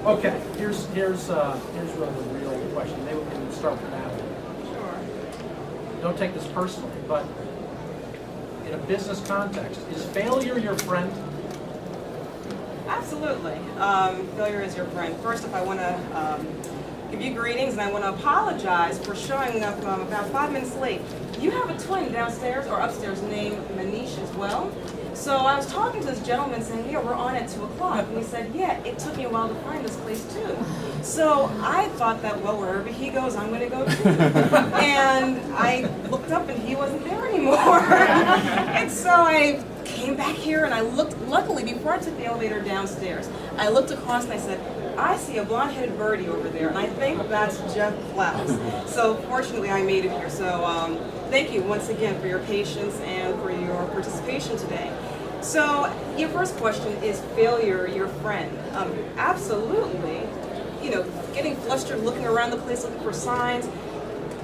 Okay, here's really the real question. Maybe we can start with that. Sure. Don't take this personally, but in a business context, is failure your friend? Absolutely. Failure is your friend. First off, I want to give you greetings, and I want to apologize for showing up about 5 minutes late. You have a twin downstairs or upstairs named Manish as well. So I was talking to this gentleman saying, yeah, we're on at 2 o'clock. And he said, yeah, it took me a while to find this place too. So I thought that, well, wherever he goes, I'm going to go too. And I looked up and he wasn't there anymore. And so I came back here and I looked, luckily before I took the elevator downstairs, I looked across and I said, I see a blonde-headed birdie over there, and I think that's Jeff Klaus. So fortunately I made it here. So thank you once again for your patience and for your participation today. So your first question, is failure your friend? Absolutely. You know, getting flustered, looking around the place, looking for signs,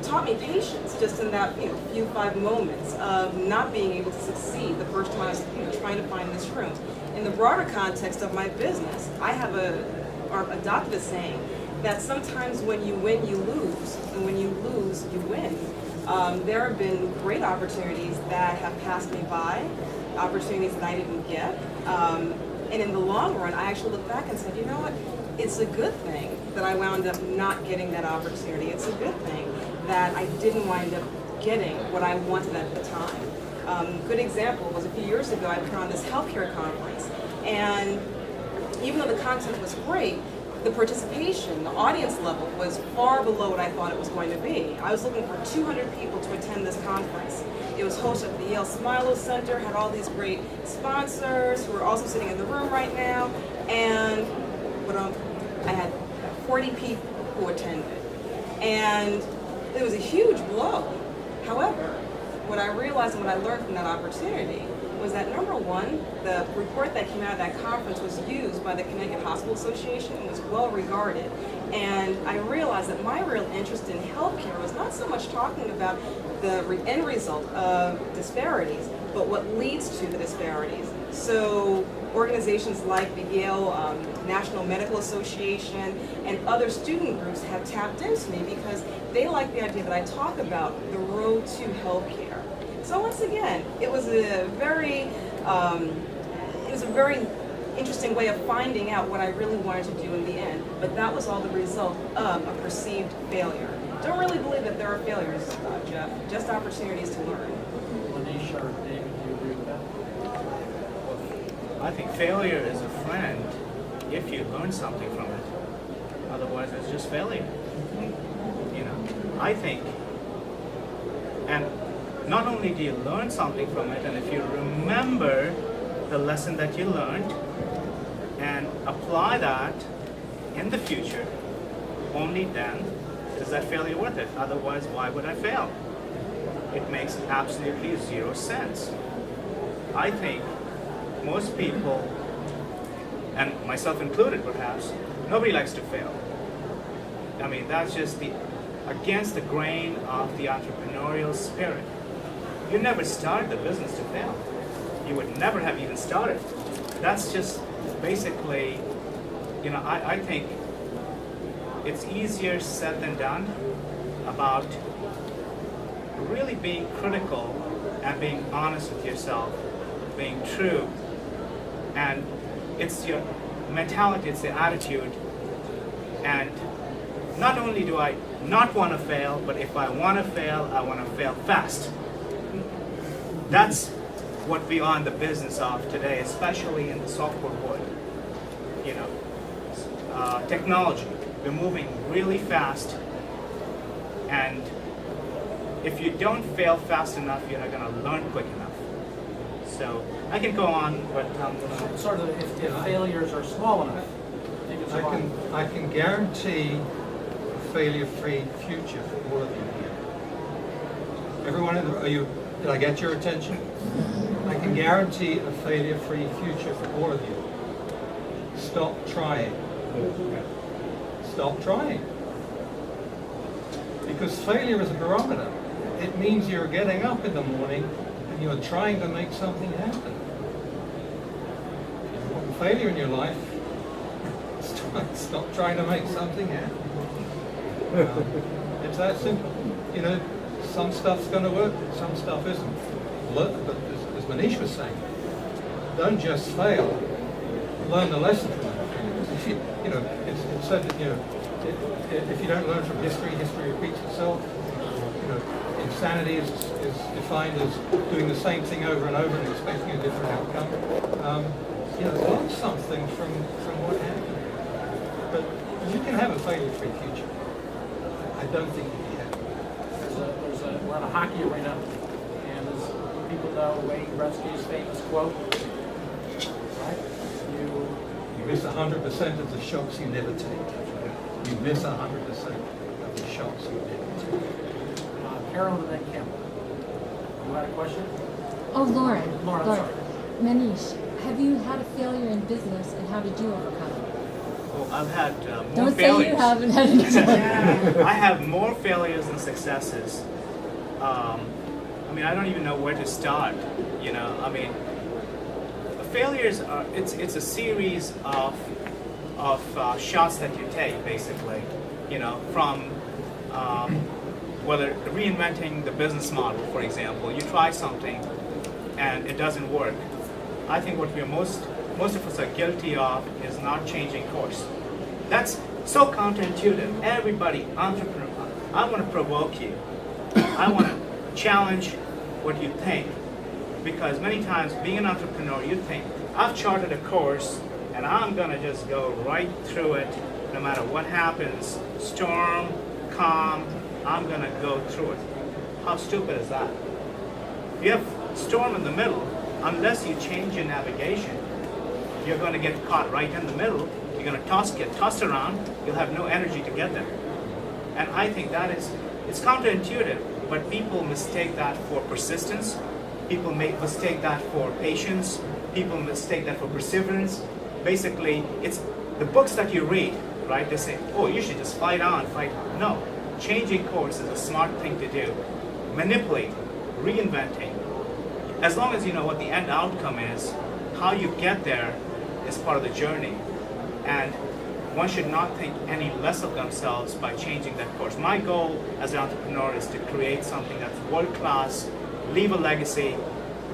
taught me patience just in that few 5 moments of not being able to succeed the first time I was trying to find this room. In the broader context of my business, I have adopted a saying that sometimes when you win, you lose, and when you lose, you win. There have been great opportunities that have passed me by, opportunities that I didn't get, and in the long run, I actually look back and said, you know what, it's a good thing that I wound up not getting that opportunity. It's a good thing that I didn't wind up getting what I wanted at the time. Good example was a few years ago, I put on this healthcare conference, and even though the content was great, the participation, the audience level was far below what I thought it was going to be. I was looking for 200 people to attend this conference. It was hosted at the Yale Smilo Center, had all these great sponsors who are also sitting in the room right now, and I had 40 people who attended. And it was a huge blow. However, what I realized and what I learned from that opportunity was that, number one, the report that came out of that conference was used by the Connecticut Hospital Association and was well regarded. And I realized that my real interest in healthcare was not so much talking about the end result of disparities, but what leads to the disparities. So organizations like the Yale National Medical Association and other student groups have tapped into me because they like the idea that I talk about the road to healthcare. So once again, it was a very interesting way of finding out what I really wanted to do in the end. But that was all the result of a perceived failure. Don't really believe that there are failures, Jeff. Just opportunities to learn. Manish or David, do you agree with that? I think failure is a friend if you learn something from it. Otherwise, it's just failure. I think, and not only do you learn something from it, and if you remember the lesson that you learned and apply that in the future, only then is that failure worth it. Otherwise, why would I fail? It makes absolutely 0 sense. I think most people, and myself included perhaps, nobody likes to fail. I mean, that's just against the grain of the entrepreneurial spirit. You never started the business to fail. You would never have even started. That's just basically, I think it's easier said than done about really being critical and being honest with yourself, being true. And it's your mentality, it's the attitude. And not only do I not want to fail, but if I want to fail, I want to fail fast. That's what we are in the business of today, especially in the software world. Technology, we're moving really fast, and if you don't fail fast enough, you're not going to learn quick enough. So I can go on, but sort of if failures are small enough, you can survive. I can guarantee a failure-free future for all of you here. Everyone in the, did I get your attention? I can guarantee a failure-free future for all of you. Stop trying. Stop trying. Because failure is a barometer. It means you're getting up in the morning and you're trying to make something happen. If you want failure in your life, Stop trying to make something happen. It's that simple. You know, some stuff's going to work, some stuff isn't. Look, but as Manish was saying, don't just fail. Learn the lesson from it. If you know, it's said that, you know, if you don't learn from history, history repeats itself. You know, insanity is defined as doing the same thing over and over and expecting a different outcome. You know, learn something from what happened. But you can have a failure-free future. I don't think you can. We're in a hockey arena, and as people know, Wayne Gretzky's famous quote, right? You miss 100% of the shots you never take. You miss 100% of the shots you never take. Carol and then Campbell. You had a question? Oh, Lauren. Lauren, I'm sorry. Manish, have you had a failure in business and how did you overcome it? Well, I've had more Don't failures. say you haven't had any. I have more failures than successes. I mean, I don't even know where to start. You know, I mean, failures are it's a series of shots that you take, basically. You know, from whether reinventing the business model, for example, you try something and it doesn't work. I think what most of us are guilty of is not changing course. That's so counterintuitive. Everybody, entrepreneur, I want to provoke you. I want to challenge what you think, because many times being an entrepreneur, you think, I've charted a course and I'm going to just go right through it no matter what happens, storm, calm, I'm going to go through it. How stupid is that? If you have storm in the middle, unless you change your navigation, you're going to get caught right in the middle. You're going to get tossed around. You'll have no energy to get there. And I think it's counterintuitive, but people mistake that for persistence. People mistake that for patience. People mistake that for perseverance. Basically, it's the books that you read, right? They say, oh, you should just fight on, fight on. No, changing course is a smart thing to do. Manipulating, reinventing. As long as you know what the end outcome is, how you get there is part of the journey. And one should not think any less of themselves by changing that course. My goal as an entrepreneur is to create something that's world-class, leave a legacy.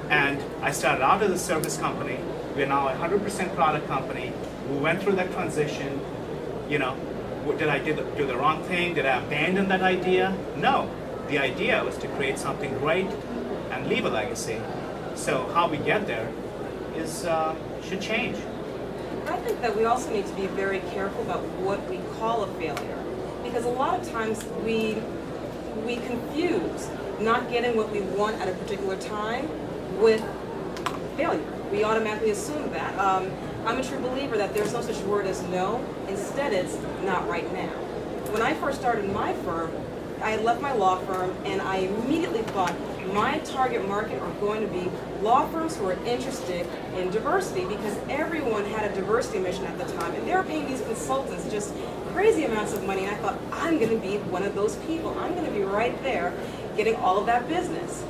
And I started out as a service company. We're now a 100% product company. We went through that transition. You know, did I do the wrong thing? Did I abandon that idea? No. The idea was to create something great and leave a legacy. So how we get there should change. I think that we also need to be very careful about what we call a failure, because a lot of times we confuse not getting what we want at a particular time with failure. We automatically assume that. I'm a true believer that there's no such word as no. Instead, it's not right now. When I first started my firm, I had left my law firm and I immediately thought my target market are going to be law firms who are interested in diversity, because everyone had a diversity mission at the time and they were paying these consultants just crazy amounts of money, and I thought, I'm going to be one of those people. I'm going to be right there getting all of that business.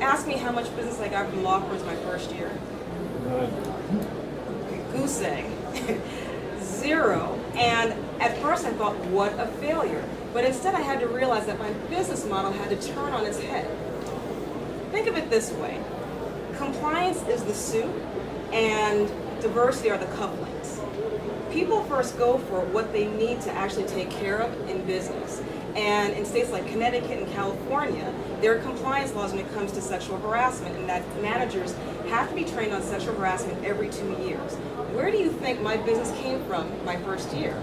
Ask me how much business I got from law firms my first year. Goose egg. Zero. And at first I thought, what a failure. But instead I had to realize that my business model had to turn on its head. Think of it this way. Compliance is the suit and diversity are the cufflinks. People first go for what they need to actually take care of in business. And in states like Connecticut and California, there are compliance laws when it comes to sexual harassment, and that managers have to be trained on sexual harassment every 2 years. Where do you think my business came from my first year?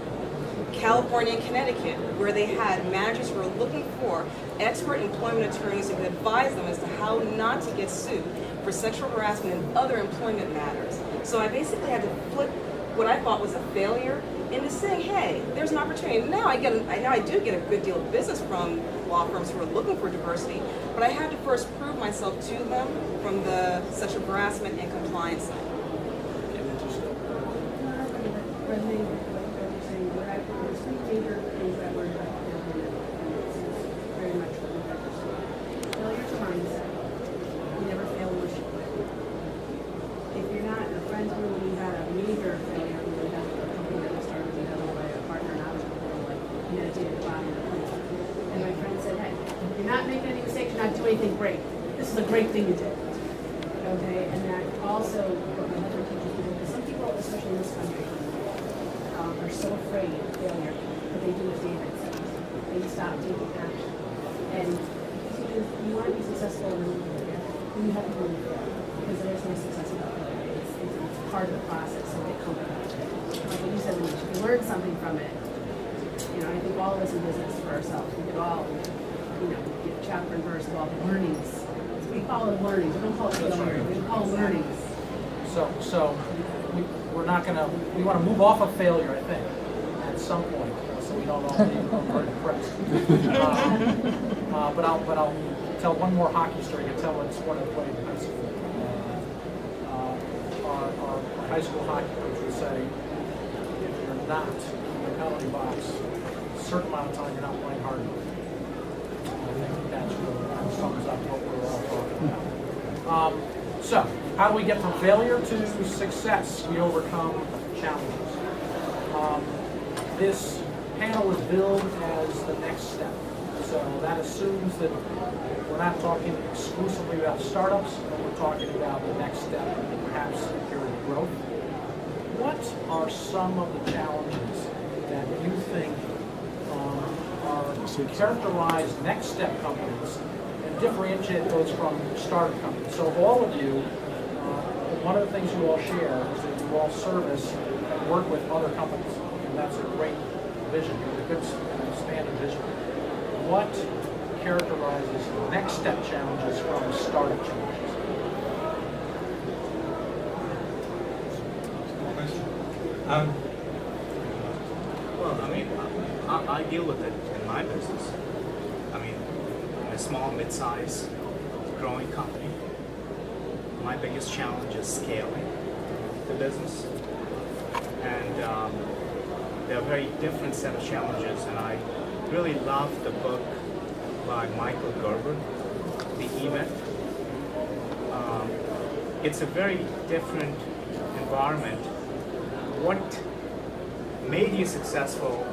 California and Connecticut, where they had managers who were looking for expert employment attorneys who could advise them as to how not to get sued for sexual harassment and other employment matters. So I basically had to flip what I thought was a failure into saying, hey, there's an opportunity. Now I do get a good deal of business from law firms who are looking for diversity, but I had to first prove myself to them from the sexual harassment and compliance side. If you're not a friend who really had a major failure, who really has a company that was started may think, great, this is a great thing you did. Okay, and that also, what my husband teaches me, because some people, especially in this country, are so afraid of failure that they do as David says. They stop taking action. And he teaches, you want to be successful in your career, then you have to really fail. Because there is no success without failure. It's part of the process, so they come out of it. Like what you said, Manish, if you learn something from it, you know, I think all of us in business for ourselves, we could all, you know, get chapter and verse of all the learnings. We call it learnings, we don't call it failure, we call it learnings. So we're not gonna, we wanna move off of failure, I think, at some point, so we don't all be depressed. But I'll tell one more hockey story. I can tell it's one of the played in high school. Our high school hockey coach would say, if you're not in the penalty box, a certain amount of time you're not playing hard enough. I think that's really sums up what we're all talking about. So, how do we get from failure to success? We overcome challenges. This panel is billed as the next step. So that assumes that we're not talking exclusively about startups, but we're talking about the next step, perhaps period of growth. What are some of the challenges that you think are characterized next step companies and differentiate those from startup companies? So all of you, one of the things you all share is that you all service and work with other companies, and that's a great vision, a good expanded vision. What characterizes next step challenges from startup challenges? Well, I mean, I deal with it in my business. I mean, in a small, mid-size, growing company, my biggest challenge is scaling the business. And there are very different set of challenges, and I really love the book by Michael Gerber, The E-Myth. It's a very different environment. What made you successful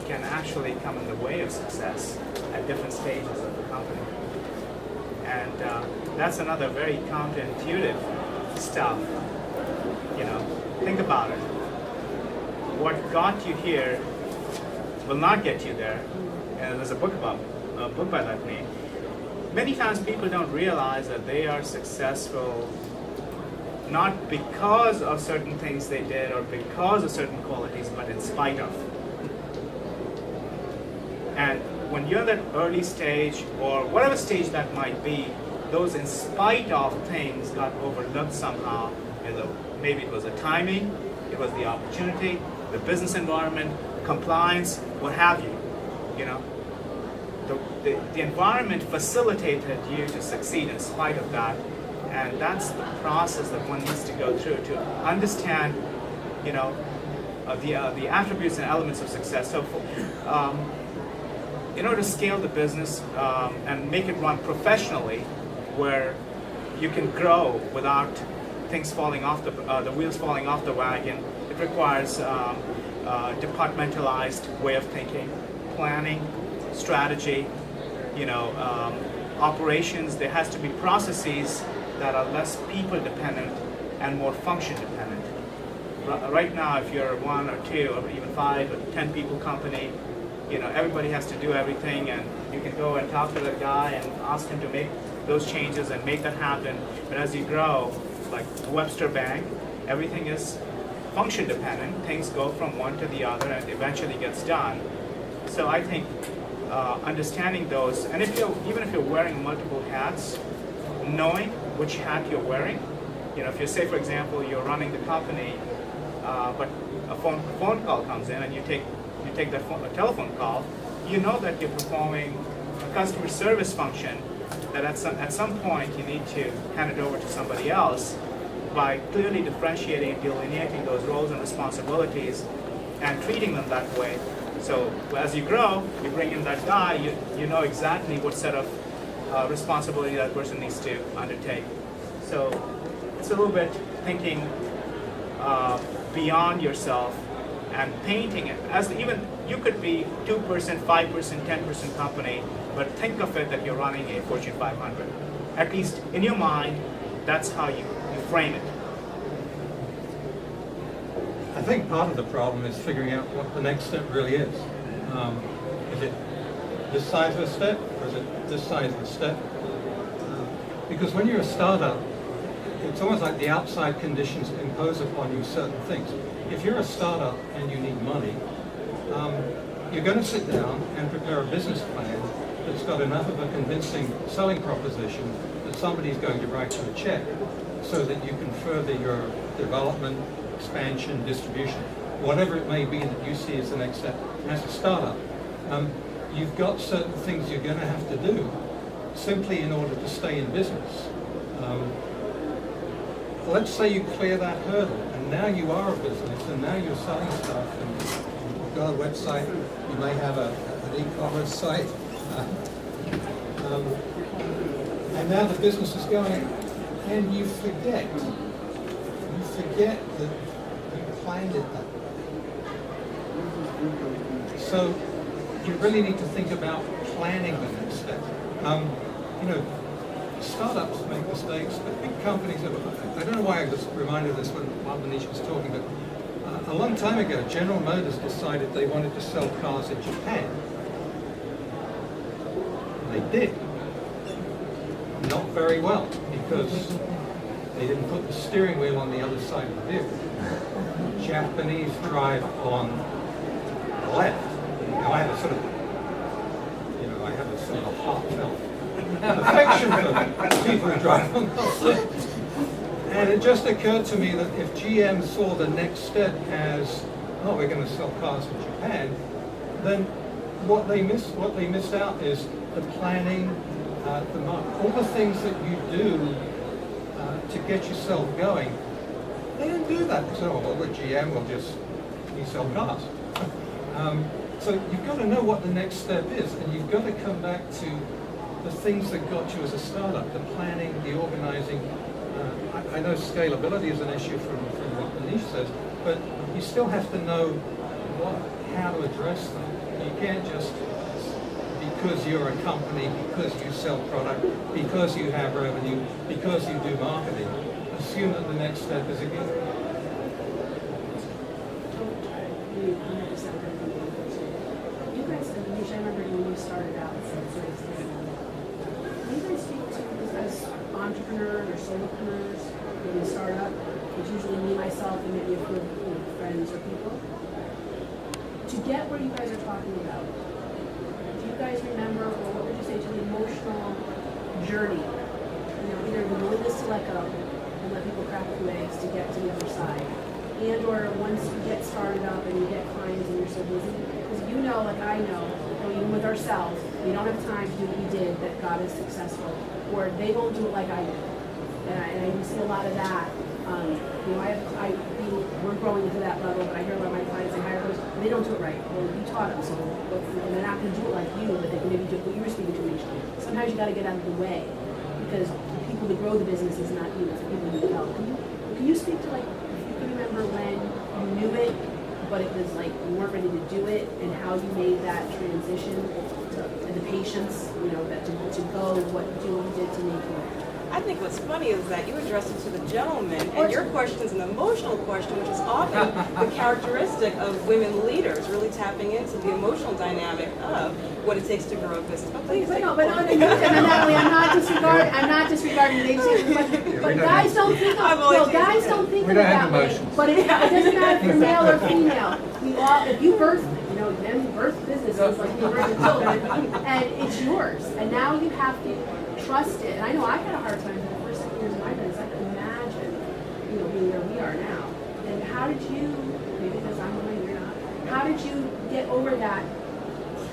can actually come in the way of success at different stages of the company. And that's another very counterintuitive stuff. You know, think about it. What got you here will not get you there. And there's a book by that name. Many times people don't realize that they are successful not because of certain things they did or because of certain qualities, but in spite of. And when you're in that early stage, or whatever stage that might be, those in spite of things got overlooked somehow. Maybe it was the timing, it was the opportunity, the business environment, compliance, what have you. You know, the environment facilitated you to succeed in spite of that, and that's the process that one needs to go through to understand, you know, the attributes and elements of success. So, in order to scale the business and make it run professionally, where you can grow without things falling off the wheels falling off the wagon, it requires departmentalized way of thinking, planning, strategy, you know, operations. There has to be processes that are less people dependent and more function dependent. Right now, if you're 1 or 2 or even 5 or 10 people company, you know, everybody has to do everything, and you can go and talk to the guy and ask him to make those changes and make that happen. But as you grow, like Webster Bank, everything is function dependent. Things go from one to the other and eventually gets done. So I think understanding those, and even if you're wearing multiple hats, knowing which hat you're wearing. You know, if you say, for example, you're running the company, but a phone call comes in and you take that a telephone call, you know that you're performing a customer service function, that at some point you need to hand it over to somebody else. By clearly differentiating and delineating those roles and responsibilities and treating them that way. So as you grow, you bring in that guy, you know exactly what set of responsibility that person needs to undertake. So it's a little bit thinking beyond yourself and painting it. As even you could be 2%, 5%, 10% company, but think of it that you're running a Fortune 500. At least in your mind, that's how you frame it. I think part of the problem is figuring out what the next step really is. Is it this size of a step, or is it this size of a step? Because when you're a startup, it's almost like the outside conditions impose upon you certain things. If you're a startup and you need money, you're going to sit down and prepare a business plan that's got enough of a convincing selling proposition that somebody's going to write you a check so that you can further your development, expansion, distribution, whatever it may be that you see as the next step. As a startup, you've got certain things you're going to have to do simply in order to stay in business. Let's say you clear that hurdle, and now you are a business, and now you're selling stuff, and you've got a website, you may have an e-commerce site, and now the business is going, and you forget that you planned it that way. So you really need to think about planning the next step. Startups make mistakes, but big companies, I don't know why I was reminded of this while Manish was talking, but a long time ago, General Motors decided they wanted to sell cars in Japan. And they did. Not very well, because they didn't put the steering wheel on the other side of the vehicle. Japanese drive on the left. Now I have a sort of heartfelt affection for people who drive on the left. And it just occurred to me that if GM saw the next step as, oh, we're going to sell cars in Japan, then what they missed out is the planning, the market, all the things that you do to get yourself going. They didn't do that. They said, oh, well, we're GM, we sell cars. So you've got to know what the next step is, and you've got to come back to the things that got you as a startup, the planning, the organizing. I know scalability is an issue from what Manish says, but you still have to know how to address them. You can't just, because you're a company, because you sell product, because you have revenue, because you do marketing, assume that the next step is a given. You guys, Manish, I remember when you started out, can you guys speak to as entrepreneurs or solopreneurs when you start up? It's usually me, myself, and maybe a few friends or people. To get where you guys are talking about, do you guys remember, or what would you say to the emotional journey? Either the willingness to let go and let people crack the eggs to get to the other side, and or once you get started up and you get clients and you're so busy, because like I know, even with ourselves, we don't have time to do what we did that got us successful, or they won't do it like I did. And I see a lot of that. We're growing into that level, but I hear a lot of my clients and hire those, they don't do it right. Well, you taught them, so they're not going to do it like you, but they can maybe do what you were speaking to me. Sometimes you got to get out of the way, because the people that grow the business is not you, it's the people you develop. Can you speak to, if you can remember when you knew it, but it was like you weren't ready to do it, and how you made that transition and the patience, that to go what you did to make it. I think what's funny is that you addressed it to the gentleman, and your question is an emotional question, which is often the characteristic of women leaders, really tapping into the emotional dynamic of what it takes to grow a business. But please, Natalie, I'm not disregarding the but guys don't think of it that way. But it doesn't matter if you're male or female. If you birth, men birth businesses like you birth children, and it's yours, and now you have to trust it. And I know I had a hard time for the first 6 years of my business. I can imagine, being where we are now. And how did you, maybe because I'm woman, you're not, how did you get over that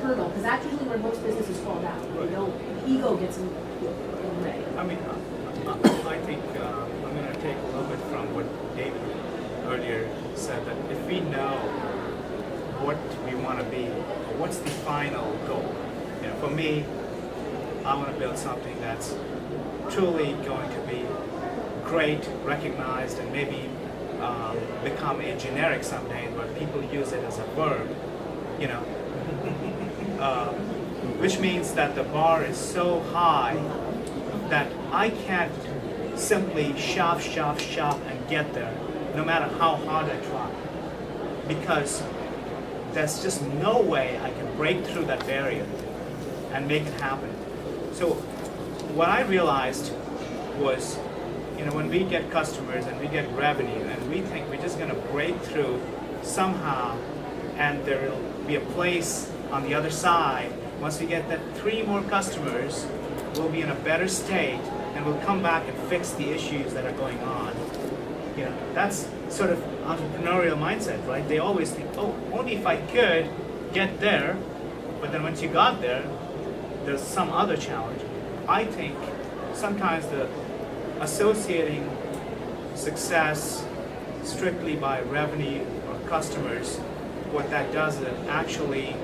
hurdle? Because that's usually where most businesses fall down. The ego gets in the way. I mean, I think I'm going to take a little bit from what David earlier said, that if we know what we want to be, what's the final goal? For me, I want to build something that's truly going to be great, recognized, and maybe become a generic someday, where people use it as a verb. which means that the bar is so high that I can't simply shop, and get there, no matter how hard I try. Because there's just no way I can break through that barrier and make it happen. So what I realized was, when we get customers and we get revenue and we think we're just gonna break through somehow and there will be a place on the other side, once we get that 3 more customers, we'll be in a better state and we'll come back and fix the issues that are going on. That's sort of entrepreneurial mindset, right? They always think, oh, only if I could get there, but then once you got there, there's some other challenge. I think sometimes the associating success strictly by revenue or customers, what that does is it actually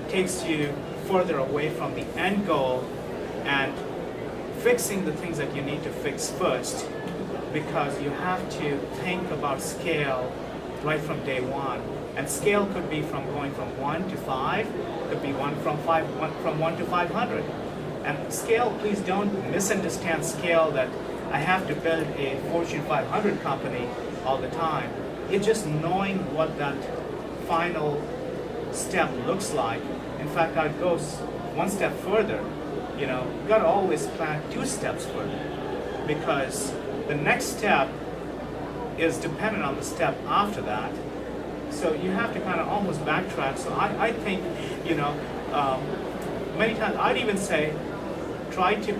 takes you further away from the end goal and fixing the things that you need to fix first, because you have to think about scale right from day one. And scale could be from going from 1 to 5, could be from 1 to 500. And scale, please don't misunderstand scale that I have to build a Fortune 500 company all the time. It's just knowing what that final step looks like. In fact, I'd go one step further. You gotta always plan 2 steps further, because the next step is dependent on the step after that. So you have to kind of almost backtrack. So I think, many times I'd even say, try to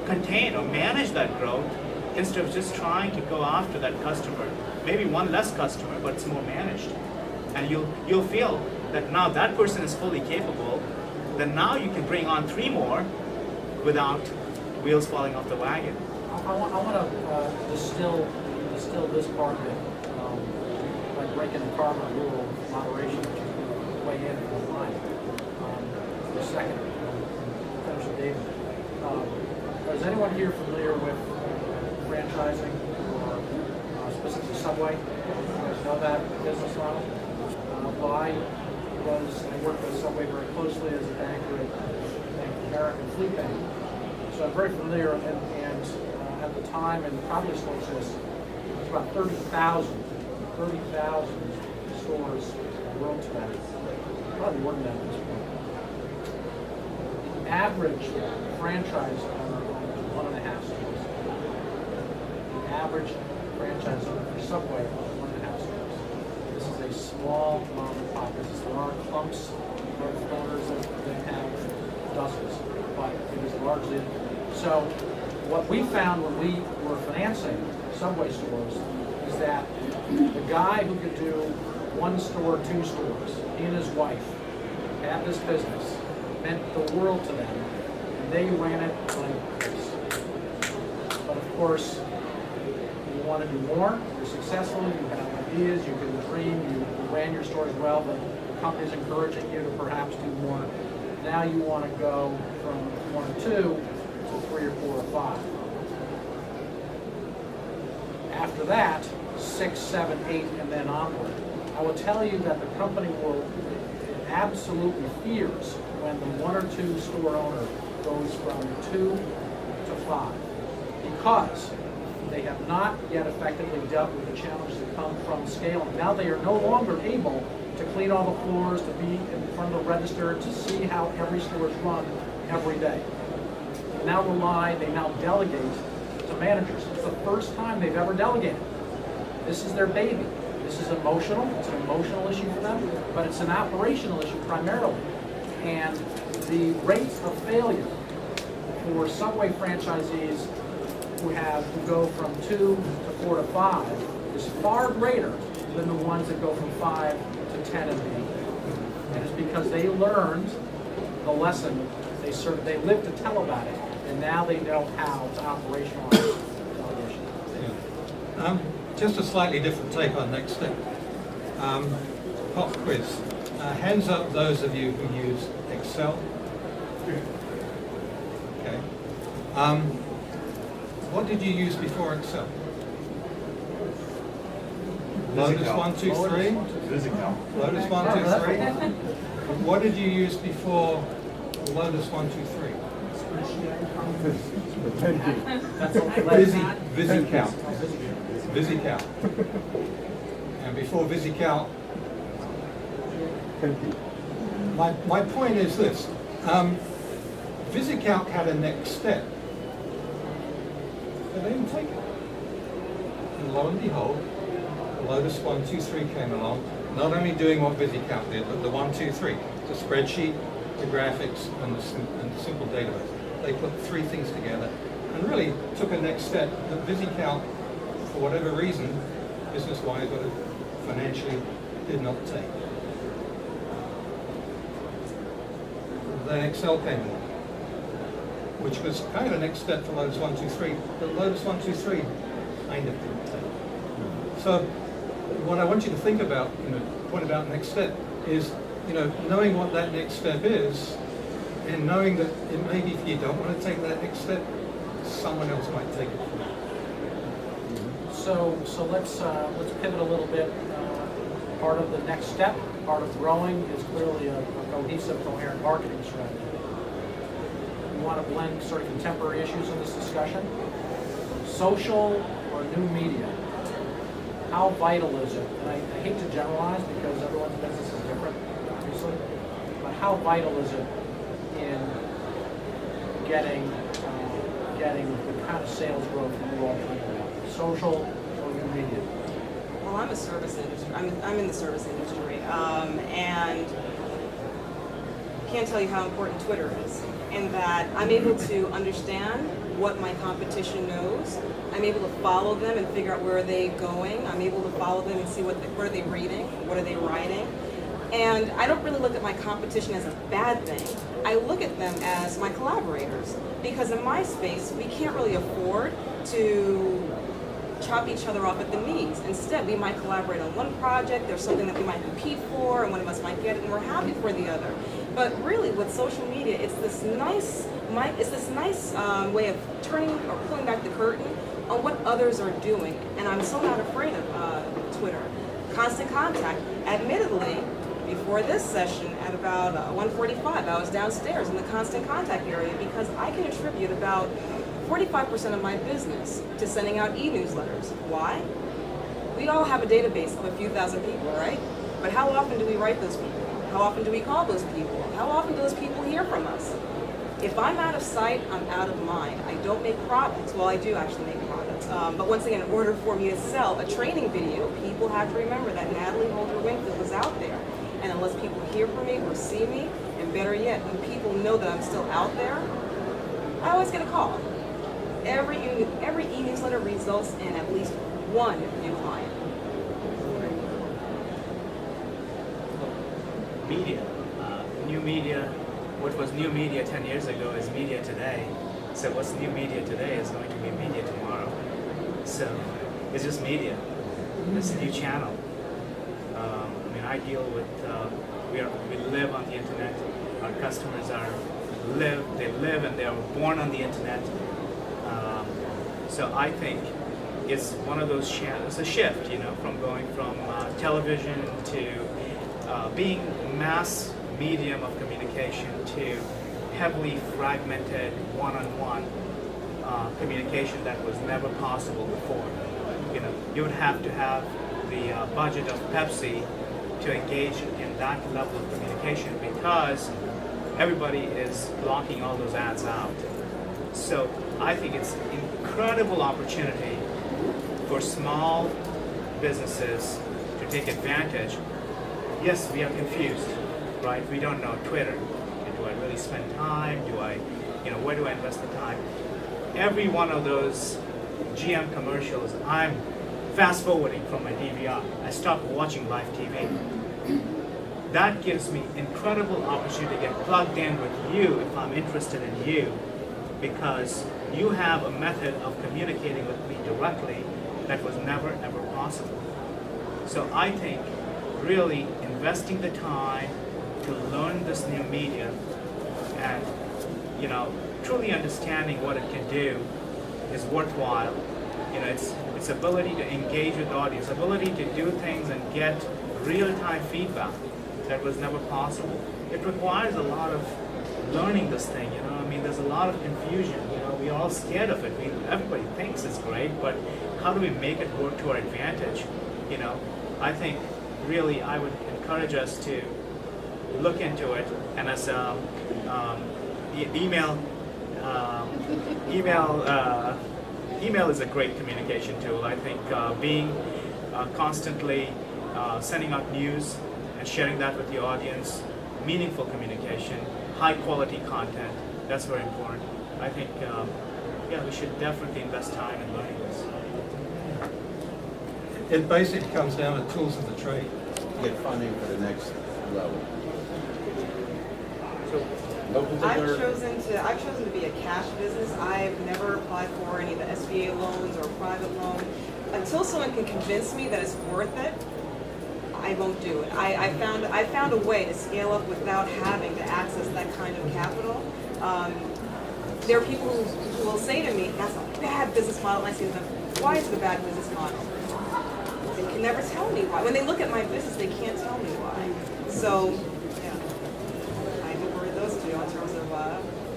contain or manage that growth instead of just trying to go after that customer. Maybe one less customer, but it's more managed. And you'll feel that now that person is fully capable, then now you can bring on 3 more without wheels falling off the wagon. I want to distill this part of it, like breaking the cardinal rule of moderation, which is way in and online. The second, finish with David. Is anyone here familiar with franchising or specifically Subway? You guys know that business model? Well, I worked with Subway very closely as a banker at Bank of America and Fleet Bank. So I'm very familiar, and at the time, and probably still exists, it's about 30,000 stores in the world today. Probably more than that at this point. The average franchise owner owns 1.5 stores. The average franchise owner for Subway owns 1.5 stores. This is a small mom and pop business. There are clumps of owners that have dozens, but it is largely. So what we found when we were financing Subway stores is that the guy who could do 1 store, 2 stores, he and his wife had this business, meant the world to them, and they ran it like this. But of course, you want to do more, you're successful, you have ideas, you can dream, you ran your stores well, but the company's encouraging you to perhaps do more. Now you want to go from 1 or 2 to 3 or 4 or 5. After that, 6, 7, 8, and then onward. I will tell you that the company absolutely fears when the 1 or 2 store owner goes from 2 to 5, because they have not yet effectively dealt with the challenges that come from scaling. Now they are no longer able to clean all the floors, to be in front of the register, to see how every store is run every day. They now delegate to managers. It's the first time they've ever delegated. This is their baby. This is emotional. It's an emotional issue for them, but it's an operational issue primarily. And the rate of failure for Subway franchisees who go from 2 to 4 to 5 is far greater than the ones that go from 5 to 10 and beyond. And it's because they learned the lesson. They lived to tell about it, and now they know how to operationalize delegation. Yeah. Just a slightly different take on next step. Pop quiz. Hands up those of you who use Excel. Okay. What did you use before Excel? Lotus 1, 2, 3. Lotus 1, 2, 3. What did you use before Lotus 1, 2, 3? VisiCalc. VisiCalc. And before VisiCalc, my point is this. VisiCalc had a next step, but they didn't take it. And lo and behold, Lotus 1, 2, 3 came along, not only doing what VisiCalc did, but the 1, 2, 3, the spreadsheet, the graphics, and the simple database. They put three things together and really took a next step that VisiCalc, for whatever reason, business-wise or financially, did not take. Then Excel came along, which was kind of the next step for Lotus 1, 2, 3, but Lotus 1, 2, 3 kind of didn't take. So what I want you to think about, point about next step is, knowing what that next step is, and knowing that it maybe if you don't want to take that next step, someone else might take it for you. So let's pivot a little bit. Part of the next step, part of growing, is clearly a cohesive, coherent marketing strategy. We want to blend sort of contemporary issues in this discussion. Social or new media, how vital is it? And I hate to generalize because everyone's business is different, obviously, but how vital is it in getting the kind of sales growth that you all talking about? Social or new media? Well, I'm a service industry. I'm in the service industry, and I can't tell you how important Twitter is. In that I'm able to understand what my competition knows. I'm able to follow them and figure out where are they going. I'm able to follow them and see what are they reading, what are they writing. And I don't really look at my competition as a bad thing. I look at them as my collaborators. Because in my space, we can't really afford to chop each other off at the knees. Instead, we might collaborate on one project, there's something that we might compete for, and one of us might get it, and we're happy for the other. But really, with social media, it's this nice way of turning or pulling back the curtain on what others are doing. And I'm so not afraid of Twitter. Constant contact. Admittedly, before this session at about 1:45, I was downstairs in the constant contact area because I can attribute about 45% of my business to sending out e-newsletters. Why? We all have a database of a few thousand people, right? But how often do we write those people? How often do we call those people? How often do those people hear from us? If I'm out of sight, I'm out of mind. I don't make products. Well, I do actually make products. But once again, in order for me to sell a training video, people have to remember that Natalie Holder-Winfield was out there. And unless people hear from me or see me, and better yet, when people know that I'm still out there, I always get a call. Every e-newsletter results in at least one new client. Media. New media, what was new media 10 years ago is media today. So what's new media today is going to be media tomorrow. So it's just media. It's a new channel. I deal with, we live on the internet. Our customers they live and they are born on the internet. So I think it's one of those it's a shift, from going from television to being mass medium of communication to heavily fragmented one-on-one communication that was never possible before. You would have to have the budget of Pepsi to engage in that level of communication because everybody is blocking all those ads out. So I think it's an incredible opportunity for small businesses to take advantage. Yes, we are confused, right? We don't know Twitter. Do I really spend time? Where do I invest the time? Every one of those GM commercials, I'm fast forwarding from my DVR. I stopped watching live TV. That gives me incredible opportunity to get plugged in with you if I'm interested in you, because you have a method of communicating with me directly that was never ever possible. So I think really investing the time to learn this new media and truly understanding what it can do is worthwhile. You know, it's ability to engage with the audience, ability to do things and get real-time feedback that was never possible. It requires a lot of learning this thing, you know. I mean, there's a lot of confusion, you know. We're all scared of it. Everybody thinks it's great, but how do we make it work to our advantage? You know, I think really I would encourage us to look into it, and as email is a great communication tool. I think being constantly sending out news and sharing that with the audience, meaningful communication, high quality content, that's very important. I think, yeah, we should definitely invest time in learning this. It basically comes down to tools of the trade. Get funding for the next level. So, No I've particular. chosen to be a cash business. I've never applied for any of the SBA loans or private loan. Until someone can convince me that it's worth it, I won't do it. I found a way to scale up without having to access that kind of capital. There are people who will say to me, "That's a bad business model." And I say to them, "Why is it a bad business model?" They can never tell me why. When they look at my business, they can't tell me why. So, yeah, I defer to those two in terms of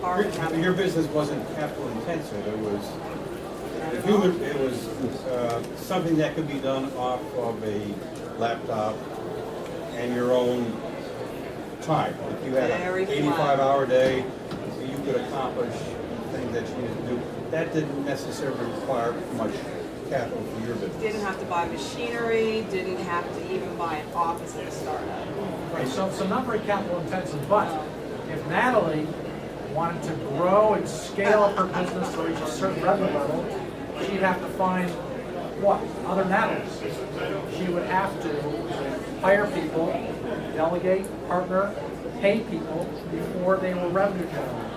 borrowing capital. Your business wasn't capital intensive. It was something that could be done off of a laptop and your own time. If you had Very an 85-hour day, you could accomplish things that you needed to do. That didn't necessarily require much capital for your business. Didn't have to buy machinery, didn't have to even buy an office at a startup. Right, so not very capital intensive, but if Natalie wanted to grow and scale up her business to reach a certain revenue level, she'd have to find what? Other Natalies. She would have to hire people, delegate, partner, pay people before they were revenue generating.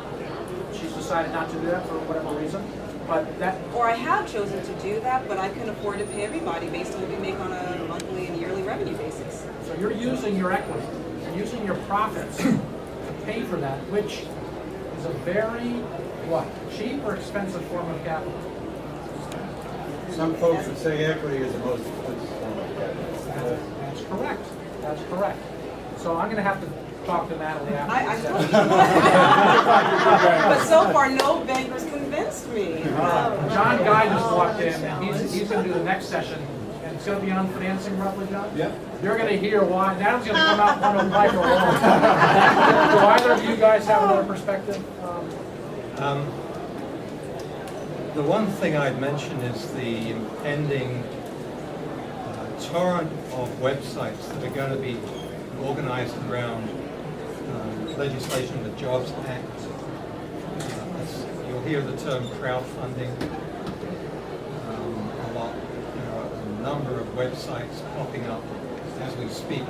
She's decided not to do that for whatever reason, but that, Or I have chosen to do that, but I can afford to pay everybody based on what we make on a monthly and yearly revenue basis. so you're using your equity, you're using your profits to pay for that, which is a very, what, cheap or expensive form of capital? Some folks would say equity is the most expensive form of capital. That's correct, that's correct. So I'm gonna have to talk to Natalie I after thought this. But so far, no bankers convinced me. John Guy just walked in, and he's gonna do the next session, and it's gonna be on financing roughly, John? Yeah. You're gonna hear why, Natalie's gonna come out one of the microphones. Do either of you guys have another perspective? The one thing I'd mention is the impending torrent of websites that are going to be organized around legislation, the Jobs Act. You'll hear the term crowdfunding a lot. There are a number of websites popping up as we speak,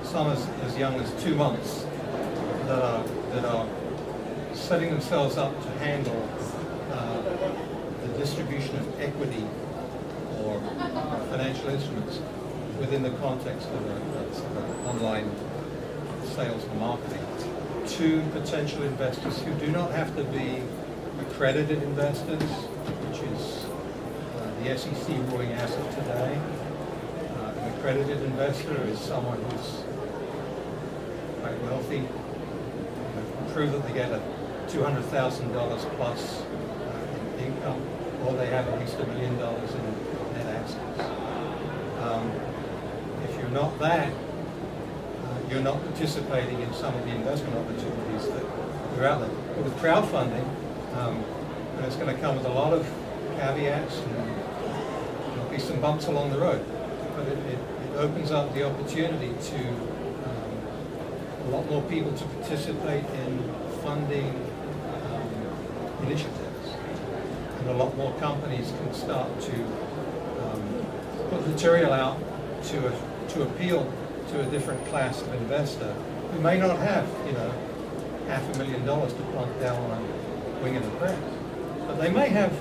some as young as 2 months, that are setting themselves up to handle the distribution of equity or financial instruments within the context of an online sales and marketing to potential investors who do not have to be accredited investors, which is the SEC ruling as of today. An accredited investor is someone who's quite wealthy, prove that they get a $200,000 plus in income, or they have at least $1 million in net assets. If you're not that, you're not participating in some of the investment opportunities that are out there. But with crowdfunding, it's going to come with a lot of caveats and there'll be some bumps along the road. But it opens up the opportunity to a lot more people to participate in funding initiatives. And a lot more companies can start to put material out to appeal to a different class of investor who may not have, $500,000 to plunk down on a wing and a prayer. But they may have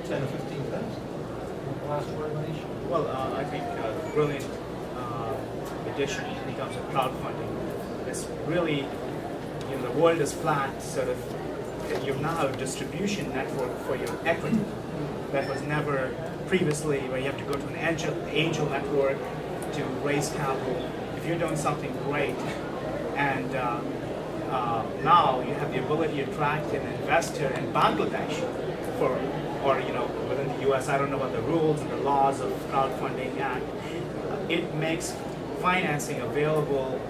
10 or 15,000. Last word, Manish? well, I think a brilliant addition in terms of crowdfunding is really, the world is flat, sort of, you now have a distribution network for your equity. that was never previously, where you have to go to an angel network to raise capital. If you're doing something great, and now you have the ability to attract an investor in Bangladesh or within the U.S. I don't know what the rules and the laws of crowdfunding act. It makes financing available,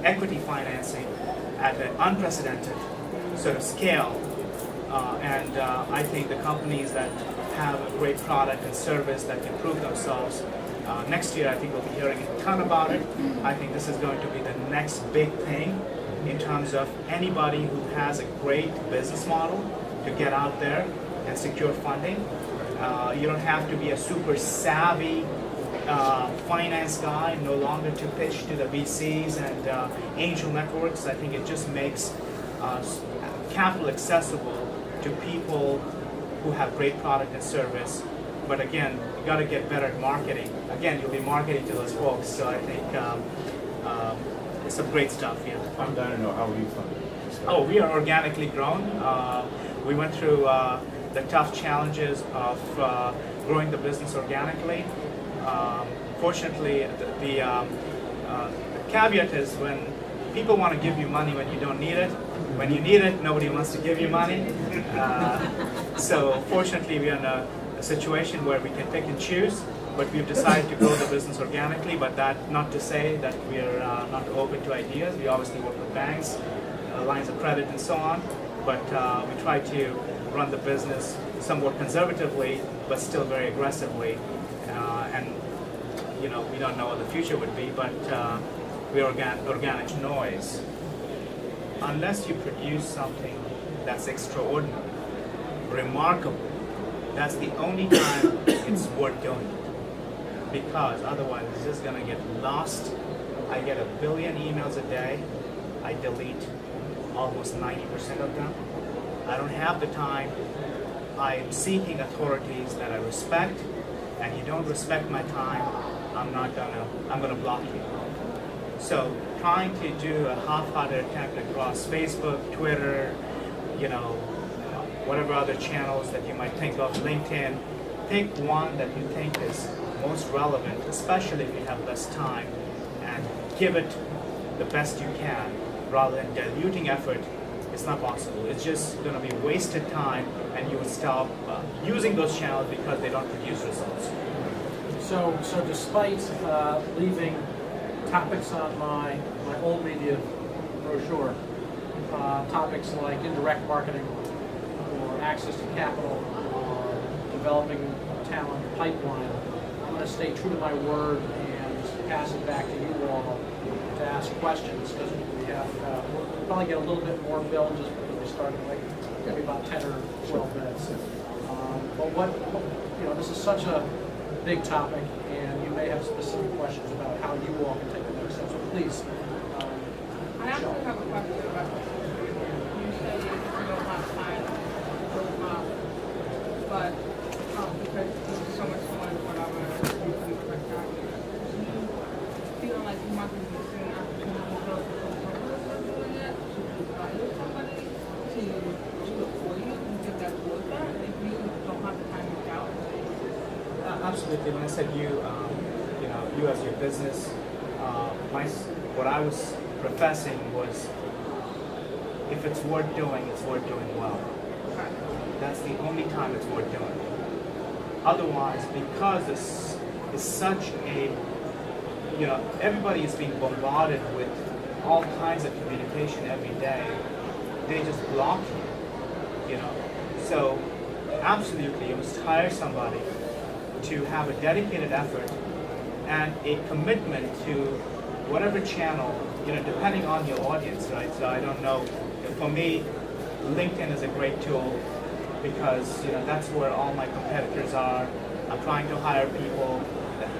equity financing at an unprecedented sort of scale. And I think the companies that have a great product and service that can prove themselves, next year I think we'll be hearing a ton about it. I think this is going to be the next big thing in terms of anybody who has a great business model to get out there and secure funding. You don't have to be a super savvy finance guy no longer to pitch to the VCs and angel networks. I think it just makes capital accessible to people who have great product and service. But again, you got to get better at marketing. Again, you'll be marketing to those folks. So I think it's some great stuff. Yeah. I'm dying to know how you funded. Oh, we are organically grown. We went through the tough challenges of growing the business organically. Fortunately, the caveat is when people want to give you money when you don't need it. When you need it, nobody wants to give you money. So fortunately, we're in a situation where we can pick and choose, but we've decided to grow the business organically. But that not to say that we're not open to ideas. We obviously work with banks, lines of credit, and so on. But we try to run the business somewhat conservatively, but still very aggressively. And we don't know what the future would be, but we're organic noise. Unless you produce something that's extraordinary, remarkable, that's the only time it's worth doing it. Because otherwise it's just gonna get lost. I get 1 billion emails a day. I delete almost 90% of them. I don't have the time. I'm seeking authorities that I respect, and you don't respect my time, I'm gonna block you. So trying to do a half-hearted attempt across Facebook, Twitter, whatever other channels that you might think of, LinkedIn, pick one that you think is most relevant, especially if you have less time, and give it the best you can, rather than diluting effort. It's not possible. It's just going to be wasted time, and you will stop using those channels because they don't produce results. So despite leaving topics on my old media brochure, topics like indirect marketing, or access to capital, or developing talent pipeline, I'm going to stay true to my word and pass it back to you all to ask questions, because we have we'll probably get a little bit more, Bill, just because we started maybe about 10 or 12 minutes. But this is such a big topic, and you may have specific questions about how you all can take the next step. So please. I actually have a question about you say you don't have time to build up, but because there's so much going on, whatever, you feel like you might be missing an opportunity to build doing it, to value somebody, to do it for you, and give that towards that, if you don't have the time to doubt. Absolutely. When I said you as your business, what I was professing was, if it's worth doing, it's worth doing well. Okay. That's the only time it's worth doing. Otherwise, because this is such a, everybody is being bombarded with all kinds of communication every day, they just block you, So, absolutely, you must hire somebody to have a dedicated effort and a commitment to whatever channel, depending on your audience, right? So I don't know, for me, LinkedIn is a great tool because, that's where all my competitors are. I'm trying to hire people,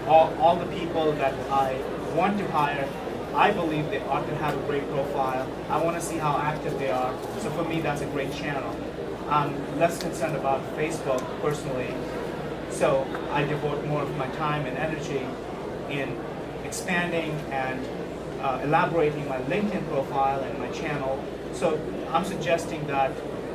all the people that I want to hire, I believe they ought to have a great profile. I want to see how active they are. So for me, that's a great channel. I'm less concerned about Facebook personally. So I devote more of my time and energy in expanding and elaborating my LinkedIn profile and my channel. So I'm suggesting that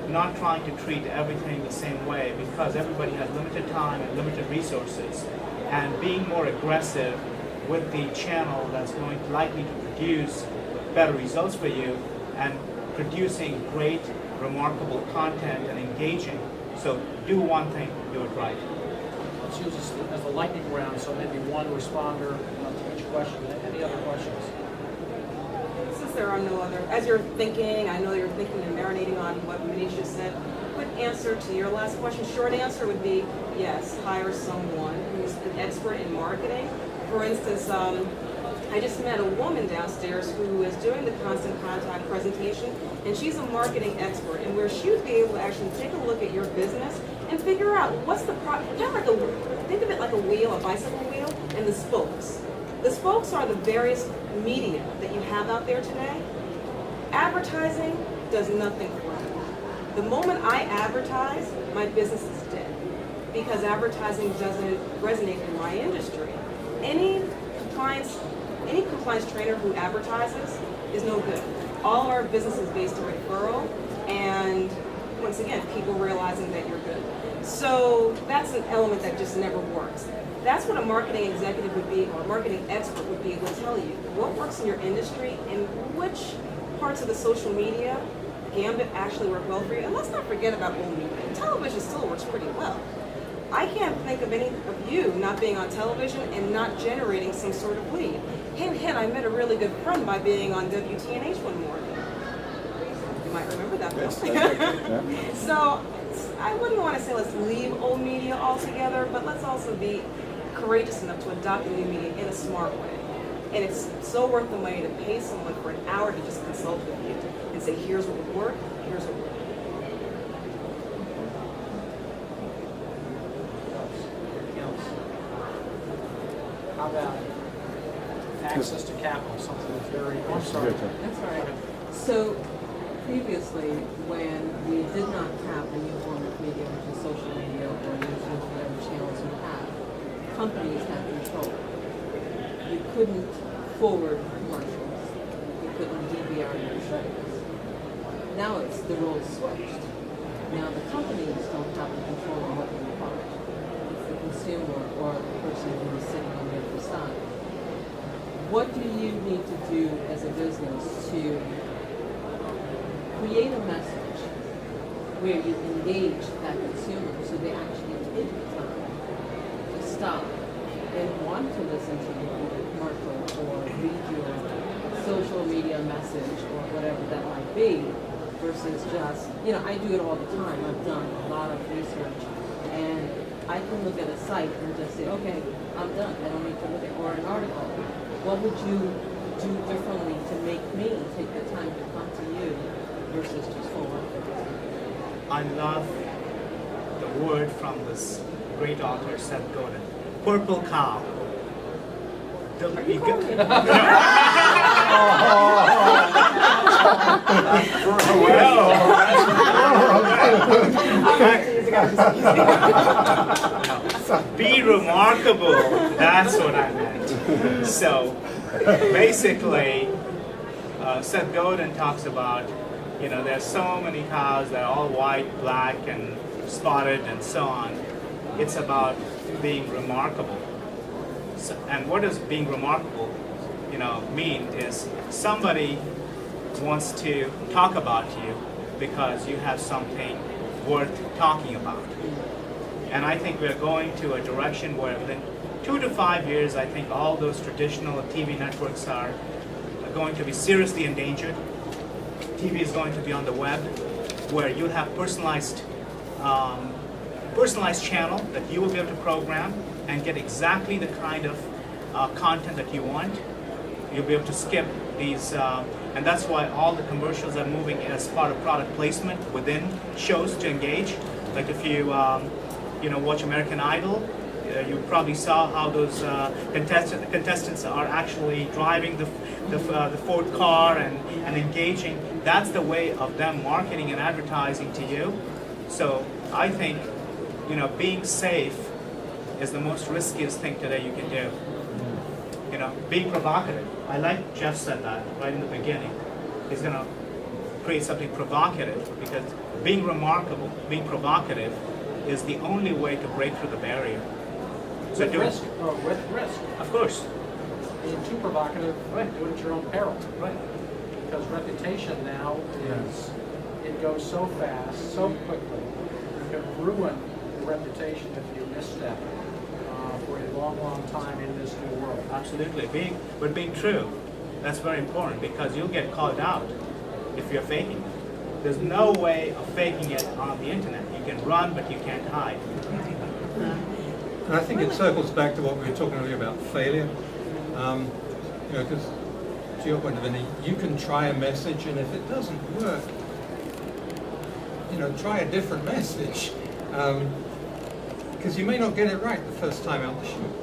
not trying to treat everything the same way because everybody has limited time and limited resources, and being more aggressive with the channel that's likely to produce better results for you, and producing great, remarkable content and engaging. So do one thing, do it right. Let's use this as a lightning round, so maybe one responder to each question. Any other questions? Since there are no other, as you're thinking, I know you're thinking and marinating on what Manish just said, quick answer to your last question, short answer would be yes, hire someone who's an expert in marketing. For instance, I just met a woman downstairs who is doing the constant contact presentation, and she's a marketing expert, and where she would be able to actually take a look at your business and figure out what's the think of it like a wheel, a bicycle wheel, and the spokes. The spokes are the various media that you have out there today. Advertising does nothing for me. The moment I advertise, my business is dead because advertising doesn't resonate in my industry. Any compliance trainer who advertises is no good. All of our business is based on referral and, once again, people realizing that you're good. So that's an element that just never works. That's what a marketing executive would be, or a marketing expert would be able to tell you. What works in your industry and which parts of the social media gambit actually work well for you. And let's not forget about old media. Television still works pretty well. I can't think of any of you not being on television and not generating some sort of lead. Hey, I met a really good friend by being on WTNH one morning. You might remember that. Yeah. So I wouldn't want to say let's leave old media altogether, but let's also be courageous enough to adopt the new media in a smart way. And it's so worth the money to pay someone for an hour to just consult with you and say, here's what would work, here's what would work. How about access to capital, something that's very, I'm sorry. That's all right. So previously, when we did not have the new form of media, which is social media or YouTube, whatever channels you have, companies had control. You couldn't forward commercials. You couldn't DVR your shows. Now it's the roles switched. Now the companies don't have the control of what you buy. It's the consumer or the person who is sitting on the other side. What do you need to do as a business to create a message where you engage that consumer so they actually take the time to stop and want to listen to your commercial or read your social media message or whatever that might be, versus just, I do it all the time. I've done a lot of research and I can look at a site and just say, okay, I'm done. I don't need to look at, or an article. What would you do differently to make me take the time to come to you versus just forward? I love the word from this great author, Seth Godin. Purple cow. Are you calling me? Be remarkable. That's what I meant. So basically, Seth Godin talks about, there's so many cows that are all white, black, and spotted, and so on. It's about being remarkable. So, and what does being remarkable, mean is somebody wants to talk about you because you have something worth talking about. And I think we're going to a direction where within 2 to 5 years, I think all those traditional TV networks are going to be seriously endangered. TV is going to be on the web, where you'll have personalized channel that you will be able to program and get exactly the kind of content that you want. You'll be able to skip these, and that's why all the commercials are moving as part of product placement within shows to engage. Like if you watch American Idol, you probably saw how those contestants are actually driving the Ford car and engaging. That's the way of them marketing and advertising to you. So I think being safe is the most riskiest thing today you can do. Being provocative. I like Jeff said that right in the beginning. He's gonna create something provocative, because being remarkable, being provocative is the only way to break through the barrier. So With do it. risk, with risk. Of course. Being too provocative, do it at your own peril. Right. Because reputation now is, it goes so fast, so quickly. You can ruin the reputation if you misstep for a long, long time in this new world. Absolutely. Being true, that's very important, because you'll get called out if you're faking it. There's no way of faking it on the internet. You can run, but you can't hide. And I think it circles back to what we were talking earlier about failure. You know, because to your point, Vinny, you can try a message, and if it doesn't work, you know, try a different message. Because you may not get it right the first time out the chute.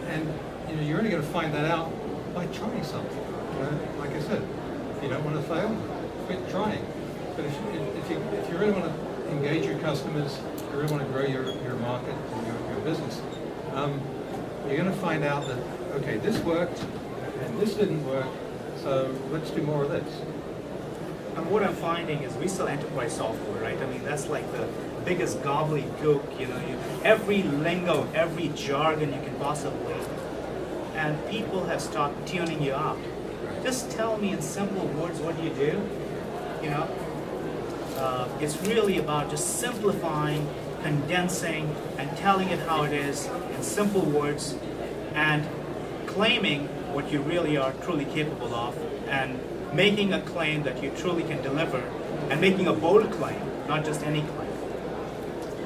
And you know, you're only going to find that out by trying something. You know, like I said, if you don't want to fail, quit trying. But if you really want to engage your customers, if you really want to grow your market and your business, you're going to find out that, okay, this worked and this didn't work, so let's do more of this. And what I'm finding is we sell enterprise software, right? I mean, that's like the biggest gobbledygook, you know, every lingo, every jargon you can possibly. And people have started tuning you out. Just tell me in simple words what you do, you know. It's really about just simplifying, condensing, and telling it how it is in simple words, and claiming what you really are truly capable of, and making a claim that you truly can deliver, and making a bold claim, not just any claim.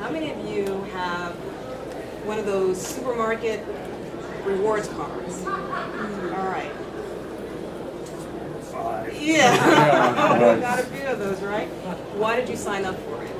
How many of you have one of those supermarket rewards cards? All right. 5. Yeah. You got a few of those, right? Why did you sign up for it?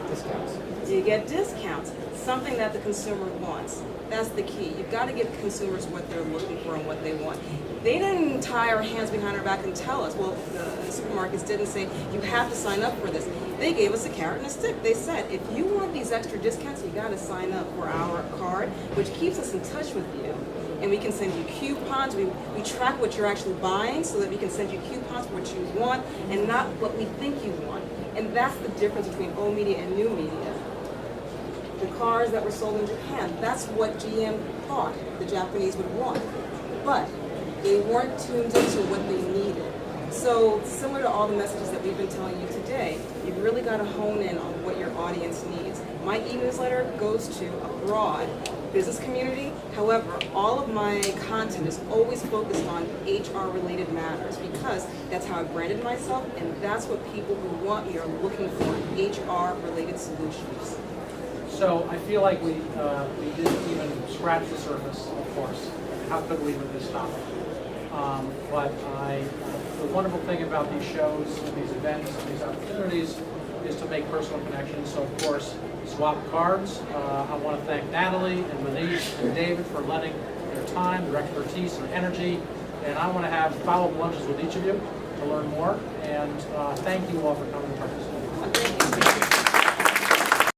Discounts. You get discounts, something that the consumer wants. That's the key. You've got to give consumers what they're looking for and what they want. They didn't tie our hands behind our back and tell us, well, the supermarkets didn't say, you have to sign up for this. They gave us a carrot and a stick. They said, if you want these extra discounts, you got to sign up for our card, which keeps us in touch with you. And we can send you coupons. We track what you're actually buying so that we can send you coupons for what you want and not what we think you want. And that's the difference between old media and new media. The cars that were sold in Japan, that's what GM thought the Japanese would want. But they weren't tuned into what they needed. So similar to all the messages that we've been telling you today, you've really got to hone in on what your audience needs. My e-newsletter goes to a broad business community. However, all of my content is always focused on HR-related matters because that's how I branded myself, and that's what people who want me are looking for, HR-related solutions. So I feel like we didn't even scratch the surface, of course. How could we with this topic? But the wonderful thing about these shows and these events and these opportunities is to make personal connections. So of course, swap cards. I want to thank Natalie and Manish and David for lending their time, their expertise, their energy. And I want to have follow-up lunches with each of you to learn more. And thank you all for coming to participate.